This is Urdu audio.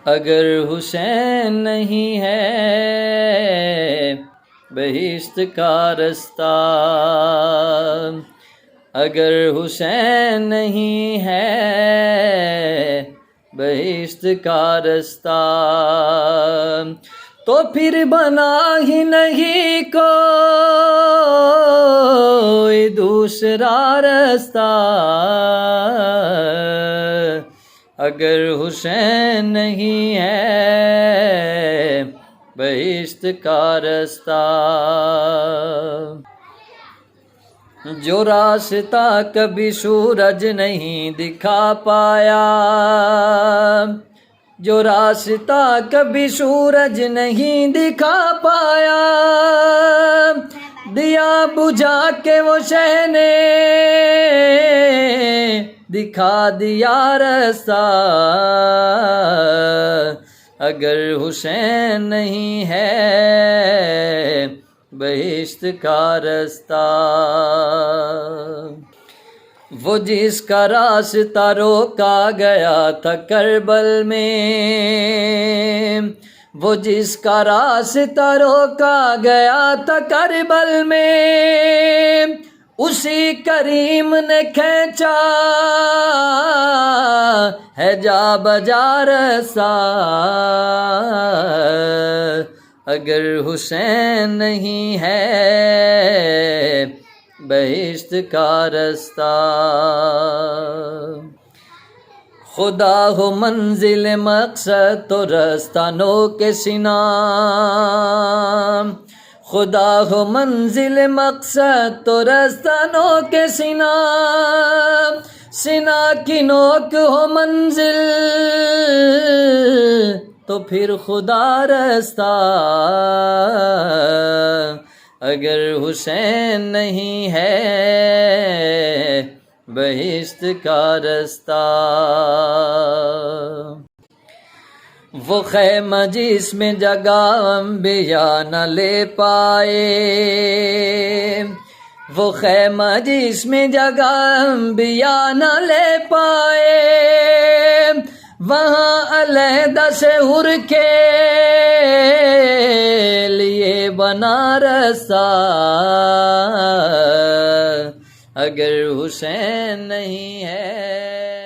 اگر حسین نہیں ہے بہشت کا رستہ، اگر حسین نہیں ہے بہشت کا رستہ، تو پھر بنا ہی نہیں کوئی دوسرا رستہ، اگر حسین نہیں ہے بہشت کا رستہ۔ جو راستہ کبھی سورج نہیں دکھا پایا، جو راستہ کبھی سورج نہیں دکھا پایا، دیا بجھا کے وہ شہ نے دکھا دیا راستہ، اگر حسین نہیں ہے بہشت کا رستہ۔ وہ جس کا راستہ روکا گیا تھا کربل میں، وہ جس کا راستہ روکا گیا تھا کربل میں، اسی کریم نے کھینچا ہے جا بجا رسا، اگر حسین نہیں ہے بہشت کا رستہ۔ خدا ہو منزل مقصد تو رستہ نو کے سینہ، خدا ہو منزل مقصد تو رستہ نو کے سینہ، سینہ کی نوک ہو منزل تو پھر خدا رستہ، اگر حسین نہیں ہے بہشت کا رستہ۔ وہ خیمہ جس میں جگہ انبیاء نہ لے پائے، وہ خیمہ جس میں جگہ انبیاء نہ لے پائے، وہاں علیحدہ سے حر کے لیے بنا رستہ، اگر حسین نہیں ہے